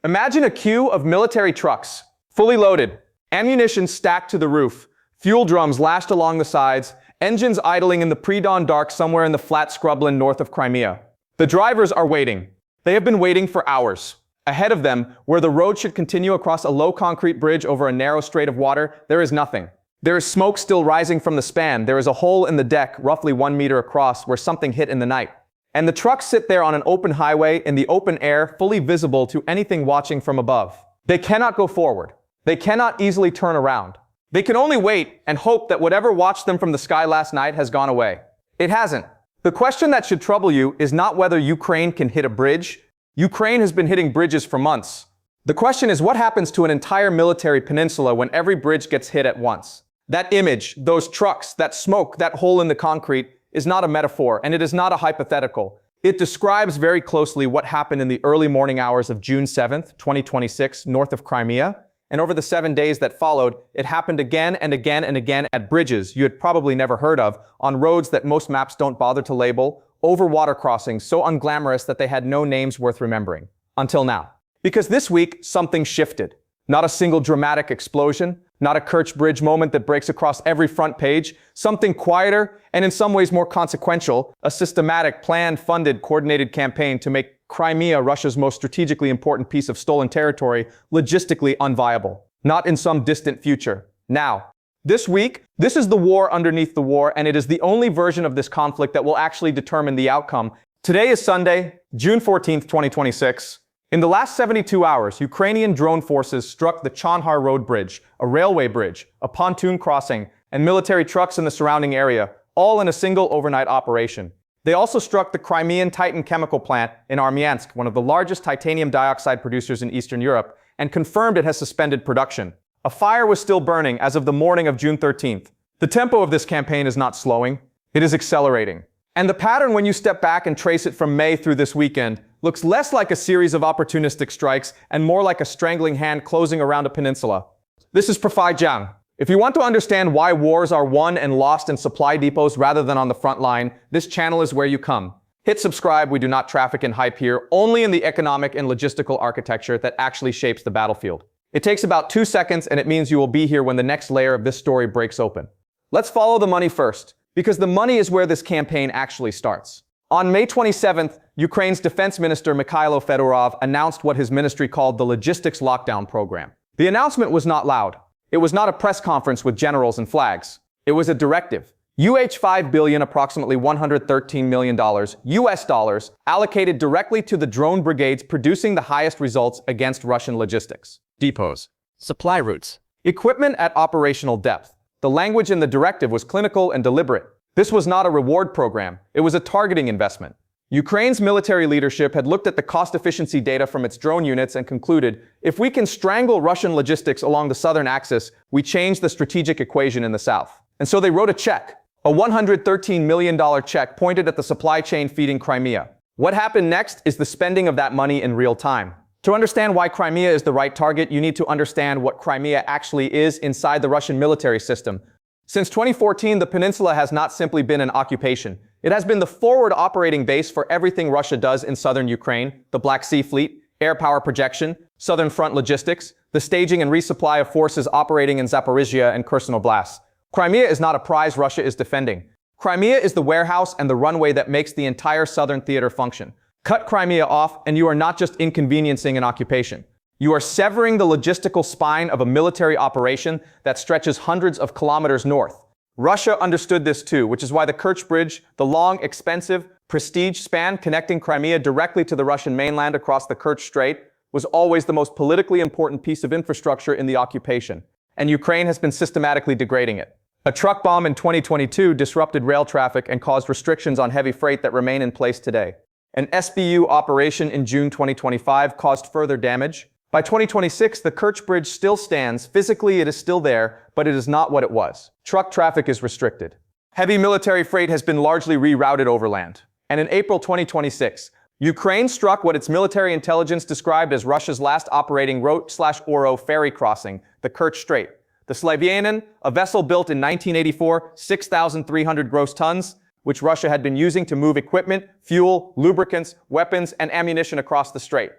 Imagine a queue of military trucks, fully loaded, ammunition stacked to the roof, fuel drums lashed along the sides, engines idling in the pre-dawn dark somewhere in the flat scrubland north of Crimea. The drivers are waiting. They have been waiting for hours. Ahead of them, where the road should continue across a low concrete bridge over a narrow strait of water, there is nothing. There is smoke still rising from the span. There is a hole in the deck, roughly 1 meter across, where something hit in the night. And the trucks sit there on an open highway in the open air, fully visible to anything watching from above. They cannot go forward. They cannot easily turn around. They can only wait and hope that whatever watched them from the sky last night has gone away. It hasn't. The question that should trouble you is not whether Ukraine can hit a bridge. Ukraine has been hitting bridges for months. The question is what happens to an entire military peninsula when every bridge gets hit at once. That image, those trucks, that smoke, that hole in the concrete is not a metaphor, and it is not a hypothetical. It describes very closely what happened in the early morning hours of June 7th, 2026, north of Crimea. And over the 7 days that followed, it happened again and again and again at bridges you had probably never heard of, on roads that most maps don't bother to label, over water crossings so unglamorous that they had no names worth remembering. Until now. Because this week, something shifted. Not a single dramatic explosion, not a Kerch Bridge moment that breaks across every front page, something quieter and in some ways more consequential, a systematic, planned, funded, coordinated campaign to make Crimea, Russia's most strategically important piece of stolen territory, logistically unviable. Not in some distant future. Now. This week, this is the war underneath the war, and it is the only version of this conflict that will actually determine the outcome. Today is Sunday, June 14th, 2026. In the last 72 hours, Ukrainian drone forces struck the Chonhar Road Bridge, a railway bridge, a pontoon crossing, and military trucks in the surrounding area, all in a single overnight operation. They also struck the Crimean Titan chemical plant in Armyansk, one of the largest titanium dioxide producers in Eastern Europe, and confirmed it has suspended production. A fire was still burning as of the morning of June 13th. The tempo of this campaign is not slowing, it is accelerating. And the pattern when you step back and trace it from May through this weekend looks less like a series of opportunistic strikes and more like a strangling hand closing around a peninsula. This is Profai Jiang. If you want to understand why wars are won and lost in supply depots rather than on the front line, this channel is where you come. Hit subscribe. We do not traffic in hype here, only in the economic and logistical architecture that actually shapes the battlefield. It takes about 2 seconds, and it means you will be here when the next layer of this story breaks open. Let's follow the money first, because the money is where this campaign actually starts. On May 27th, Ukraine's defense minister Mikhailo Fedorov announced what his ministry called the logistics lockdown program. The announcement was not loud. It was not a press conference with generals and flags. It was a directive. $5 billion, approximately $113 million US dollars, allocated directly to the drone brigades producing the highest results against Russian logistics. Depots. Supply routes. Equipment at operational depth. The language in the directive was clinical and deliberate. This was not a reward program. It was a targeting investment. Ukraine's military leadership had looked at the cost efficiency data from its drone units and concluded, if we can strangle Russian logistics along the southern axis, we change the strategic equation in the south. And so they wrote a check. A $113 million check pointed at the supply chain feeding Crimea. What happened next is the spending of that money in real time. To understand why Crimea is the right target, you need to understand what Crimea actually is inside the Russian military system. Since 2014, the peninsula has not simply been an occupation. It has been the forward operating base for everything Russia does in southern Ukraine, the Black Sea Fleet, air power projection, southern front logistics, the staging and resupply of forces operating in Zaporizhia and Kherson Oblasts. Crimea is not a prize Russia is defending. Crimea is the warehouse and the runway that makes the entire southern theater function. Cut Crimea off, and you are not just inconveniencing an occupation. You are severing the logistical spine of a military operation that stretches hundreds of kilometers north. Russia understood this too, which is why the Kerch Bridge, the long, expensive, prestige span connecting Crimea directly to the Russian mainland across the Kerch Strait, was always the most politically important piece of infrastructure in the occupation. And Ukraine has been systematically degrading it. A truck bomb in 2022 disrupted rail traffic and caused restrictions on heavy freight that remain in place today. An SBU operation in June 2025 caused further damage. By 2026, the Kerch Bridge still stands. Physically, it is still there, but it is not what it was. Truck traffic is restricted. Heavy military freight has been largely rerouted overland. And in April 2026, Ukraine struck what its military intelligence described as Russia's last operating route/Oro ferry crossing, the Kerch Strait. The Slavyanin, a vessel built in 1984, 6,300 gross tons, which Russia had been using to move equipment, fuel, lubricants, weapons, and ammunition across the strait.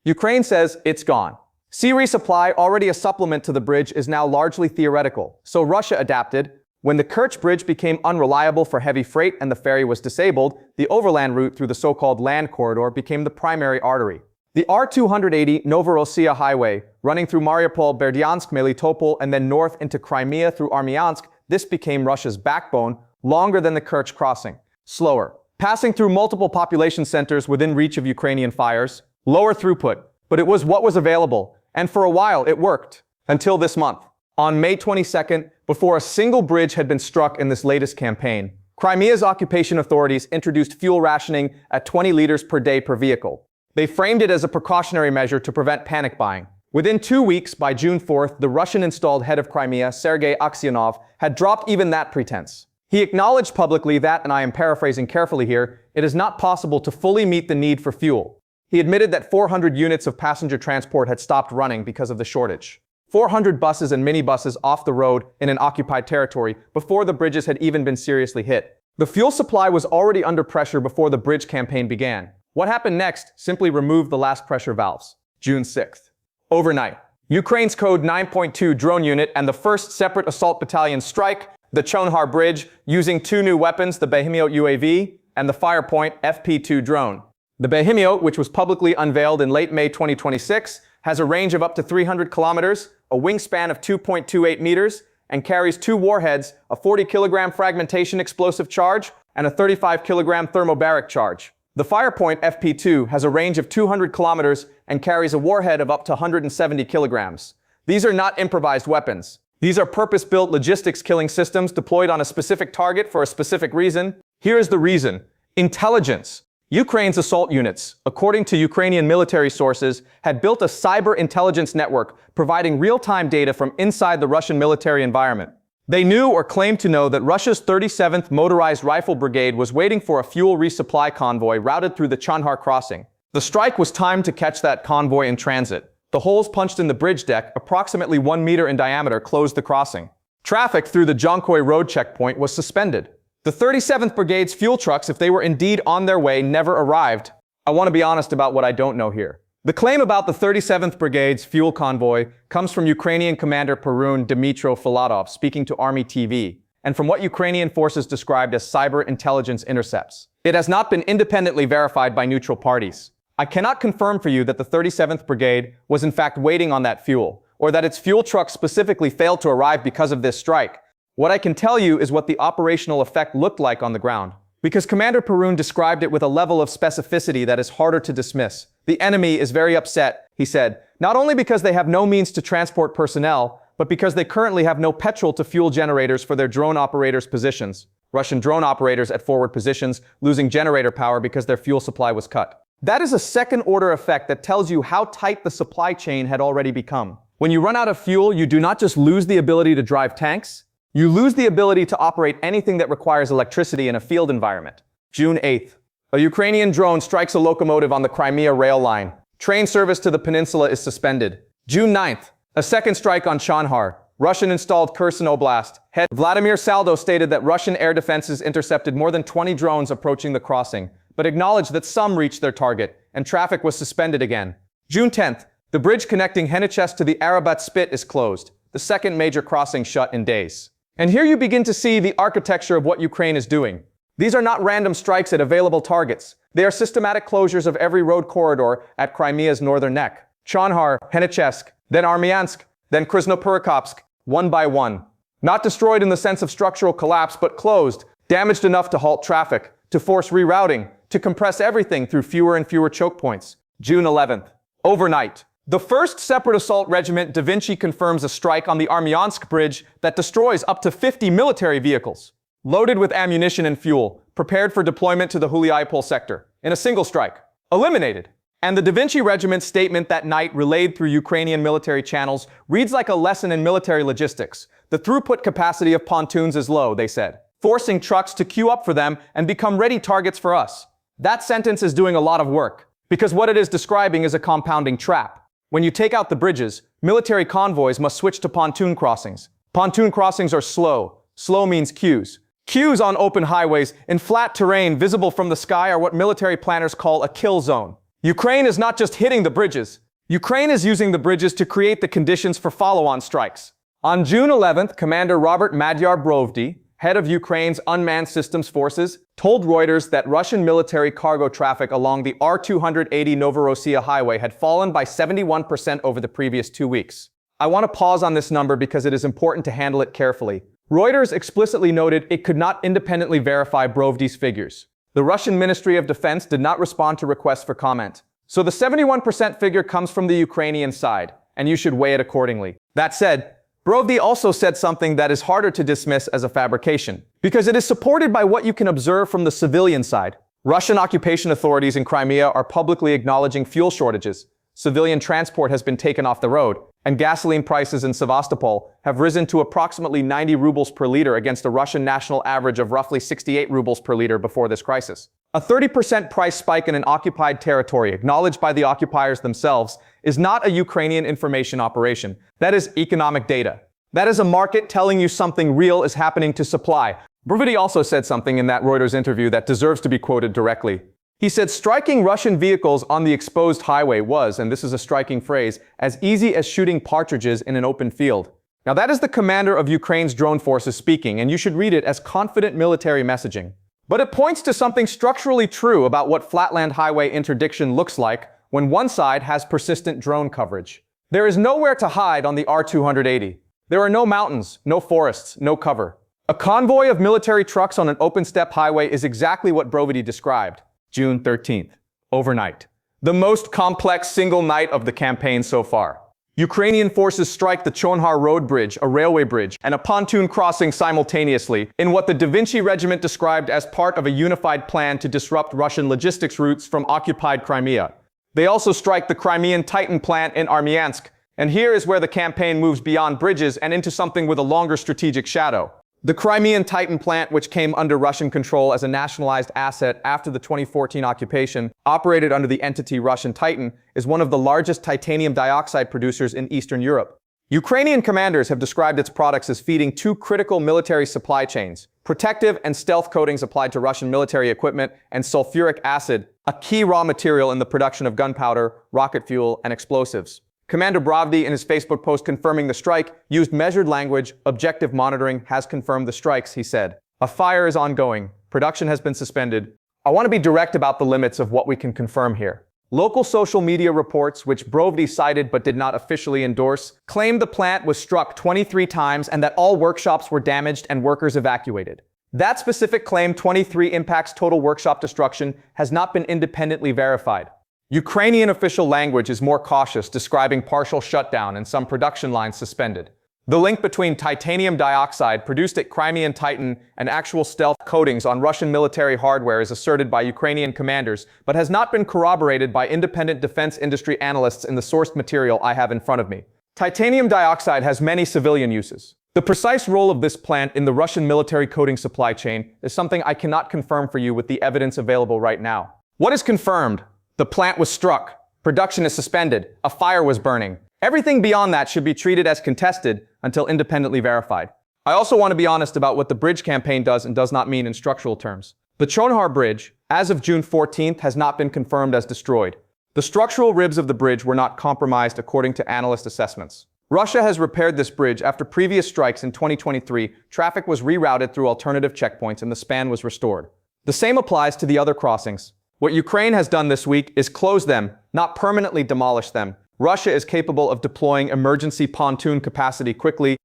Ukraine says it's gone. Sea resupply, already a supplement to the bridge, is now largely theoretical, so Russia adapted. When the Kerch Bridge became unreliable for heavy freight and the ferry was disabled, the overland route through the so-called land corridor became the primary artery. The R-280 Novorossiya Highway, running through Mariupol, Berdyansk, Melitopol, and then north into Crimea through Armyansk, this became Russia's backbone, longer than the Kerch crossing. Slower. Passing through multiple population centers within reach of Ukrainian fires. Lower throughput. But it was what was available. And for a while, it worked. Until this month. On May 22nd, before a single bridge had been struck in this latest campaign, Crimea's occupation authorities introduced fuel rationing at 20 liters per day per vehicle. They framed it as a precautionary measure to prevent panic buying. Within 2 weeks, by June 4th, the Russian-installed head of Crimea, Sergei Aksyonov, had dropped even that pretense. He acknowledged publicly that, and I am paraphrasing carefully here, it is not possible to fully meet the need for fuel. He admitted that 400 units of passenger transport had stopped running because of the shortage. 400 buses and minibuses off the road in an occupied territory before the bridges had even been seriously hit. The fuel supply was already under pressure before the bridge campaign began. What happened next? Simply removed the last pressure valves. June 6th. Overnight. Ukraine's Code 9.2 drone unit and the 1st Separate Assault Battalion strike the Chonhar Bridge using 2 new weapons, the Behemot UAV and the Firepoint FP2 drone. The Behemot, which was publicly unveiled in late May 2026, has a range of up to 300 kilometers, a wingspan of 2.28 meters, and carries 2 warheads, a 40-kilogram fragmentation explosive charge and a 35-kilogram thermobaric charge. The Firepoint FP2 has a range of 200 kilometers and carries a warhead of up to 170 kilograms. These are not improvised weapons. These are purpose-built logistics killing systems deployed on a specific target for a specific reason. Here is the reason. Intelligence. Ukraine's assault units, according to Ukrainian military sources, had built a cyber intelligence network providing real-time data from inside the Russian military environment. They knew or claimed to know that Russia's 37th Motorized Rifle Brigade was waiting for a fuel resupply convoy routed through the Chonhar crossing. The strike was timed to catch that convoy in transit. The holes punched in the bridge deck, approximately 1 meter in diameter, closed the crossing. Traffic through the Jonkoy road checkpoint was suspended. The 37th Brigade's fuel trucks, if they were indeed on their way, never arrived. I want to be honest about what I don't know here. The claim about the 37th Brigade's fuel convoy comes from Ukrainian Commander Perun Dmytro Filatov speaking to Army TV, and from what Ukrainian forces described as cyber intelligence intercepts. It has not been independently verified by neutral parties. I cannot confirm for you that the 37th Brigade was in fact waiting on that fuel, or that its fuel trucks specifically failed to arrive because of this strike. What I can tell you is what the operational effect looked like on the ground. Because Commander Perun described it with a level of specificity that is harder to dismiss. The enemy is very upset, he said, not only because they have no means to transport personnel, but because they currently have no petrol to fuel generators for their drone operators' positions. Russian drone operators at forward positions losing generator power because their fuel supply was cut. That is a second-order effect that tells you how tight the supply chain had already become. When you run out of fuel, you do not just lose the ability to drive tanks, you lose the ability to operate anything that requires electricity in a field environment. June 8th. A Ukrainian drone strikes a locomotive on the Crimea rail line. Train service to the peninsula is suspended. June 9th. A second strike on Chonhar. Russian-installed Kherson Oblast. Head Vladimir Saldo stated that Russian air defenses intercepted more than 20 drones approaching the crossing, but acknowledged that some reached their target, and traffic was suspended again. June 10th. The bridge connecting Heniches to the Arabat Spit is closed, the second major crossing shut in days. And here you begin to see the architecture of what Ukraine is doing. These are not random strikes at available targets. They are systematic closures of every road corridor at Crimea's northern neck. Chonhar, Henichesk, then Armyansk, then Krasnoperokopsk, one by one. Not destroyed in the sense of structural collapse, but closed, damaged enough to halt traffic, to force rerouting, to compress everything through fewer and fewer choke points. June 11th. Overnight. The 1st Separate Assault Regiment Da Vinci confirms a strike on the Armyansk Bridge that destroys up to 50 military vehicles, loaded with ammunition and fuel, prepared for deployment to the Huliaipol sector, in a single strike. Eliminated. And the Da Vinci Regiment's statement that night, relayed through Ukrainian military channels, reads like a lesson in military logistics. The throughput capacity of pontoons is low, they said, forcing trucks to queue up for them and become ready targets for us. That sentence is doing a lot of work, because what it is describing is a compounding trap. When you take out the bridges, military convoys must switch to pontoon crossings. Pontoon crossings are slow. Slow means queues. Queues on open highways in flat terrain visible from the sky are what military planners call a kill zone. Ukraine is not just hitting the bridges. Ukraine is using the bridges to create the conditions for follow-on strikes. On June 11th, Commander Robert Magyar-Brovdy, head of Ukraine's unmanned systems forces, told Reuters that Russian military cargo traffic along the R-280 Novorossiya highway had fallen by 71% over the previous 2 weeks. I want to pause on this number because it is important to handle it carefully. Reuters explicitly noted it could not independently verify Brovdy's figures. The Russian Ministry of Defense did not respond to requests for comment. So the 71% figure comes from the Ukrainian side, and you should weigh it accordingly. That said, Brovdy also said something that is harder to dismiss as a fabrication, because it is supported by what you can observe from the civilian side. Russian occupation authorities in Crimea are publicly acknowledging fuel shortages. Civilian transport has been taken off the road, and gasoline prices in Sevastopol have risen to approximately 90 rubles per liter against a Russian national average of roughly 68 rubles per liter before this crisis. A 30% price spike in an occupied territory, acknowledged by the occupiers themselves, is not a Ukrainian information operation. That is economic data. That is a market telling you something real is happening to supply. Brovdy also said something in that Reuters interview that deserves to be quoted directly. He said striking Russian vehicles on the exposed highway was, and this is a striking phrase, as easy as shooting partridges in an open field. Now that is the commander of Ukraine's drone forces speaking, and you should read it as confident military messaging. But it points to something structurally true about what flatland highway interdiction looks like when one side has persistent drone coverage. There is nowhere to hide on the R-280. There are no mountains, no forests, no cover. A convoy of military trucks on an open-steppe highway is exactly what Brovdy described. June 13th, overnight. The most complex single night of the campaign so far. Ukrainian forces strike the Chonhar Road Bridge, a railway bridge, and a pontoon crossing simultaneously in what the Da Vinci Regiment described as part of a unified plan to disrupt Russian logistics routes from occupied Crimea. They also strike the Crimean Titan plant in Armyansk, and here is where the campaign moves beyond bridges and into something with a longer strategic shadow. The Crimean Titan plant, which came under Russian control as a nationalized asset after the 2014 occupation, operated under the entity Russian Titan, is one of the largest titanium dioxide producers in Eastern Europe. Ukrainian commanders have described its products as feeding two critical military supply chains: protective and stealth coatings applied to Russian military equipment, and sulfuric acid, a key raw material in the production of gunpowder, rocket fuel, and explosives. Commander Brovdy, in his Facebook post confirming the strike, used measured language. Objective monitoring has confirmed the strikes, he said. A fire is ongoing. Production has been suspended. I want to be direct about the limits of what we can confirm here. Local social media reports, which Brovdy cited but did not officially endorse, claimed the plant was struck 23 times and that all workshops were damaged and workers evacuated. That specific claim, 23 impacts total workshop destruction, has not been independently verified. Ukrainian official language is more cautious, describing partial shutdown and some production lines suspended. The link between titanium dioxide produced at Crimean Titan and actual stealth coatings on Russian military hardware is asserted by Ukrainian commanders, but has not been corroborated by independent defense industry analysts in the sourced material I have in front of me. Titanium dioxide has many civilian uses. The precise role of this plant in the Russian military coating supply chain is something I cannot confirm for you with the evidence available right now. What is confirmed? The plant was struck. Production is suspended. A fire was burning. Everything beyond that should be treated as contested until independently verified. I also want to be honest about what the bridge campaign does and does not mean in structural terms. The Chonhar Bridge, as of June 14th, has not been confirmed as destroyed. The structural ribs of the bridge were not compromised according to analyst assessments. Russia has repaired this bridge after previous strikes in 2023. Traffic was rerouted through alternative checkpoints and the span was restored. The same applies to the other crossings. What Ukraine has done this week is close them, not permanently demolish them. Russia is capable of deploying emergency pontoon capacity quickly.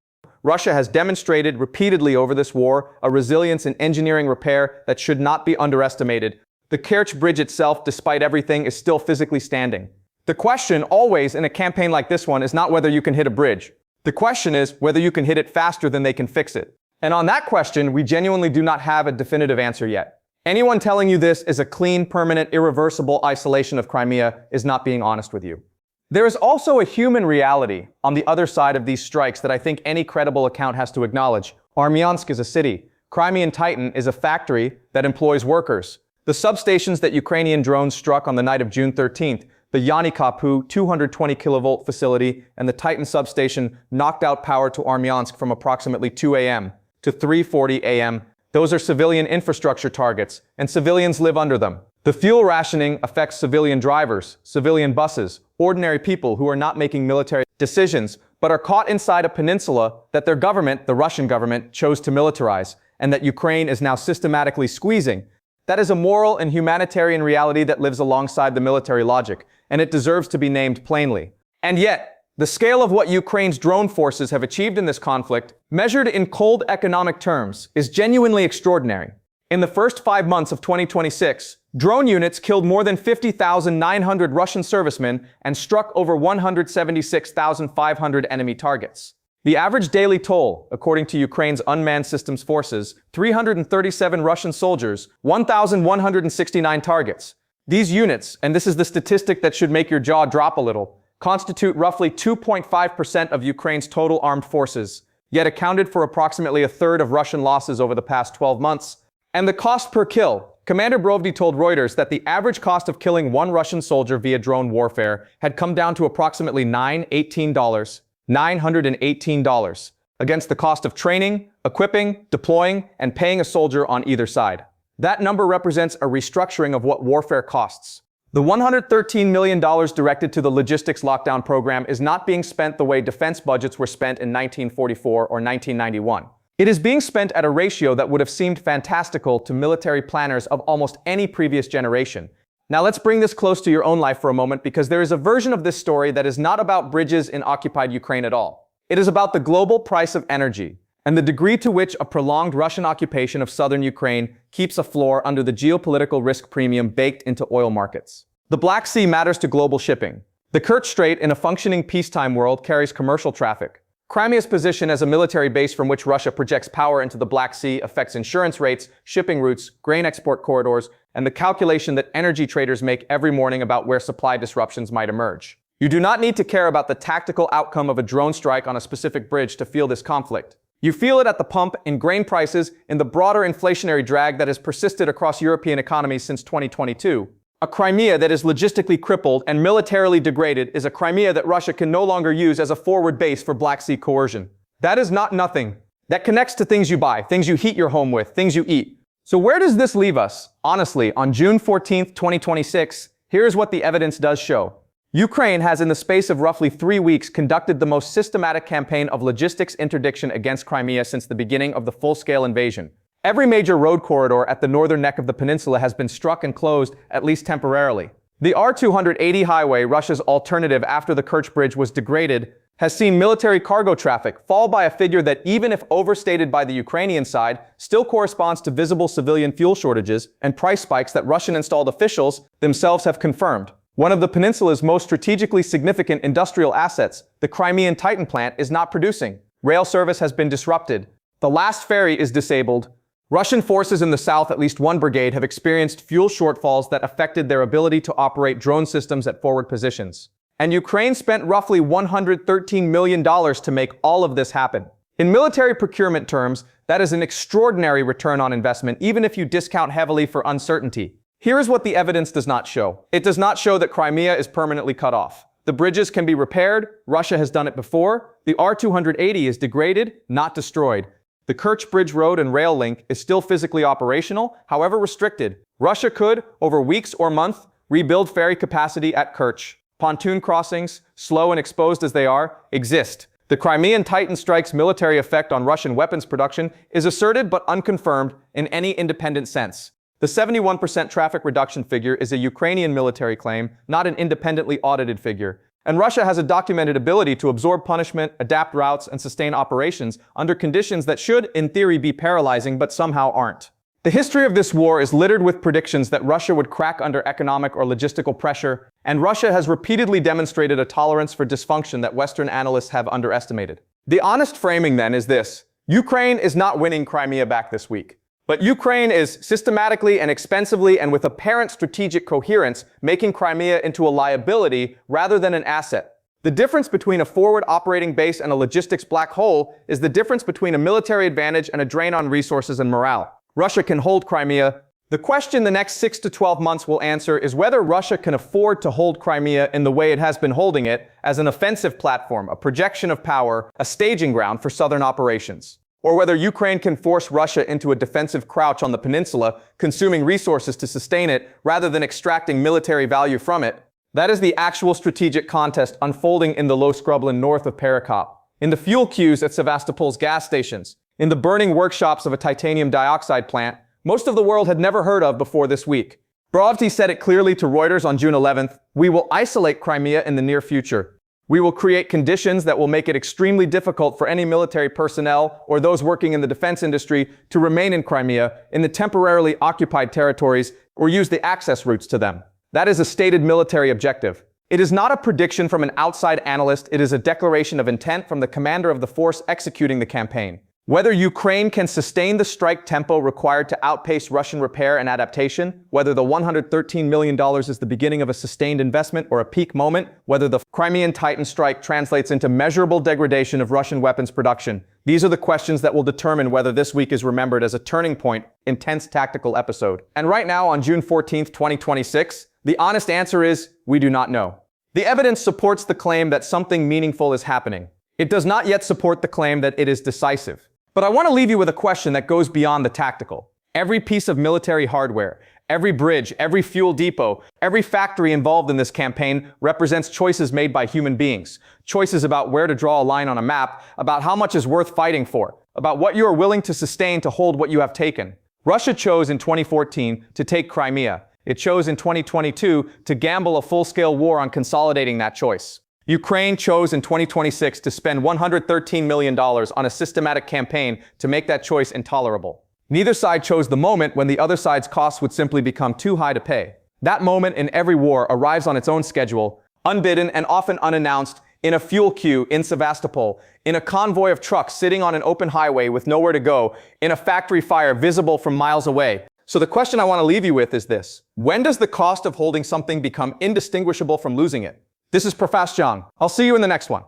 Russia has demonstrated repeatedly over this war a resilience in engineering repair that should not be underestimated. The Kerch Bridge itself, despite everything, is still physically standing. The question always in a campaign like this one is not whether you can hit a bridge. The question is whether you can hit it faster than they can fix it. And on that question, we genuinely do not have a definitive answer yet. Anyone telling you this is a clean, permanent, irreversible isolation of Crimea is not being honest with you. There is also a human reality on the other side of these strikes that I think any credible account has to acknowledge. Armyansk is a city. Crimean Titan is a factory that employs workers. The substations that Ukrainian drones struck on the night of June 13th, the Yanikapu 220 kilovolt facility and the Titan substation, knocked out power to Armyansk from approximately 2 a.m. to 3:40 a.m. Those are civilian infrastructure targets, and civilians live under them. The fuel rationing affects civilian drivers, civilian buses, ordinary people who are not making military decisions, but are caught inside a peninsula that their government, the Russian government, chose to militarize, and that Ukraine is now systematically squeezing. That is a moral and humanitarian reality that lives alongside the military logic, and it deserves to be named plainly. And yet, the scale of what Ukraine's drone forces have achieved in this conflict, measured in cold economic terms, is genuinely extraordinary. In the first 5 months of 2026, drone units killed more than 50,900 Russian servicemen and struck over 176,500 enemy targets. The average daily toll, according to Ukraine's unmanned systems forces, 337 Russian soldiers, 1,169 targets. These units, and this is the statistic that should make your jaw drop a little, constitute roughly 2.5% of Ukraine's total armed forces, yet accounted for approximately a third of Russian losses over the past 12 months. And the cost per kill, Commander Brovdy told Reuters that the average cost of killing one Russian soldier via drone warfare had come down to approximately $918, against the cost of training, equipping, deploying, and paying a soldier on either side. That number represents a restructuring of what warfare costs. The $113 million directed to the logistics lockdown program is not being spent the way defense budgets were spent in 1944 or 1991. It is being spent at a ratio that would have seemed fantastical to military planners of almost any previous generation. Now let's bring this close to your own life for a moment, because there is a version of this story that is not about bridges in occupied Ukraine at all. It is about the global price of energy, and the degree to which a prolonged Russian occupation of southern Ukraine keeps a floor under the geopolitical risk premium baked into oil markets. The Black Sea matters to global shipping. The Kerch Strait in a functioning peacetime world carries commercial traffic. Crimea's position as a military base from which Russia projects power into the Black Sea affects insurance rates, shipping routes, grain export corridors, and the calculation that energy traders make every morning about where supply disruptions might emerge. You do not need to care about the tactical outcome of a drone strike on a specific bridge to feel this conflict. You feel it at the pump, in grain prices, in the broader inflationary drag that has persisted across European economies since 2022. A Crimea that is logistically crippled and militarily degraded is a Crimea that Russia can no longer use as a forward base for Black Sea coercion. That is not nothing. That connects to things you buy, things you heat your home with, things you eat. So where does this leave us? Honestly, on June 14th, 2026, here's what the evidence does show. Ukraine has, in the space of roughly 3 weeks, conducted the most systematic campaign of logistics interdiction against Crimea since the beginning of the full-scale invasion. Every major road corridor at the northern neck of the peninsula has been struck and closed, at least temporarily. The R-280 highway, Russia's alternative after the Kerch Bridge was degraded, has seen military cargo traffic fall by a figure that, even if overstated by the Ukrainian side, still corresponds to visible civilian fuel shortages and price spikes that Russian-installed officials themselves have confirmed. One of the peninsula's most strategically significant industrial assets, the Crimean Titan plant, is not producing. Rail service has been disrupted. The last ferry is disabled. Russian forces in the south, at least one brigade, have experienced fuel shortfalls that affected their ability to operate drone systems at forward positions. And Ukraine spent roughly $113 million to make all of this happen. In military procurement terms, that is an extraordinary return on investment, even if you discount heavily for uncertainty. Here is what the evidence does not show. It does not show that Crimea is permanently cut off. The bridges can be repaired. Russia has done it before. The R-280 is degraded, not destroyed. The Kerch Bridge road and rail link is still physically operational, however restricted. Russia could, over weeks or months, rebuild ferry capacity at Kerch. Pontoon crossings, slow and exposed as they are, exist. The Crimean Titan strike's military effect on Russian weapons production is asserted but unconfirmed in any independent sense. The 71% traffic reduction figure is a Ukrainian military claim, not an independently audited figure. And Russia has a documented ability to absorb punishment, adapt routes, and sustain operations under conditions that should, in theory, be paralyzing but somehow aren't. The history of this war is littered with predictions that Russia would crack under economic or logistical pressure, and Russia has repeatedly demonstrated a tolerance for dysfunction that Western analysts have underestimated. The honest framing, then, is this: Ukraine is not winning Crimea back this week. But Ukraine is systematically and expensively and with apparent strategic coherence making Crimea into a liability rather than an asset. The difference between a forward operating base and a logistics black hole is the difference between a military advantage and a drain on resources and morale. Russia can hold Crimea. The question the next 6 to 12 months will answer is whether Russia can afford to hold Crimea in the way it has been holding it, as an offensive platform, a projection of power, a staging ground for southern operations. or whether Ukraine can force Russia into a defensive crouch on the peninsula, consuming resources to sustain it rather than extracting military value from it. That is the actual strategic contest unfolding in the low scrubland north of Perekop, in the fuel queues at Sevastopol's gas stations, in the burning workshops of a titanium dioxide plant most of the world had never heard of before this week. Borovty said it clearly to Reuters on June 11th, "We will isolate Crimea in the near future. We will create conditions that will make it extremely difficult for any military personnel or those working in the defense industry to remain in Crimea, in the temporarily occupied territories, or use the access routes to them." That is a stated military objective. It is not a prediction from an outside analyst, it is a declaration of intent from the commander of the force executing the campaign. Whether Ukraine can sustain the strike tempo required to outpace Russian repair and adaptation, whether the $113 million is the beginning of a sustained investment or a peak moment, whether the Crimean Titan strike translates into measurable degradation of Russian weapons production, these are the questions that will determine whether this week is remembered as a turning point, intense tactical episode. And right now, on June 14th, 2026, the honest answer is, we do not know. The evidence supports the claim that something meaningful is happening. It does not yet support the claim that it is decisive. But I want to leave you with a question that goes beyond the tactical. Every piece of military hardware, every bridge, every fuel depot, every factory involved in this campaign represents choices made by human beings. Choices about where to draw a line on a map, about how much is worth fighting for, about what you are willing to sustain to hold what you have taken. Russia chose in 2014 to take Crimea. It chose in 2022 to gamble a full-scale war on consolidating that choice. Ukraine chose in 2026 to spend $113 million on a systematic campaign to make that choice intolerable. Neither side chose the moment when the other side's costs would simply become too high to pay. That moment in every war arrives on its own schedule, unbidden and often unannounced, in a fuel queue in Sevastopol, in a convoy of trucks sitting on an open highway with nowhere to go, in a factory fire visible from miles away. So the question I want to leave you with is this: when does the cost of holding something become indistinguishable from losing it? This is Professor Zhang. I'll see you in the next one.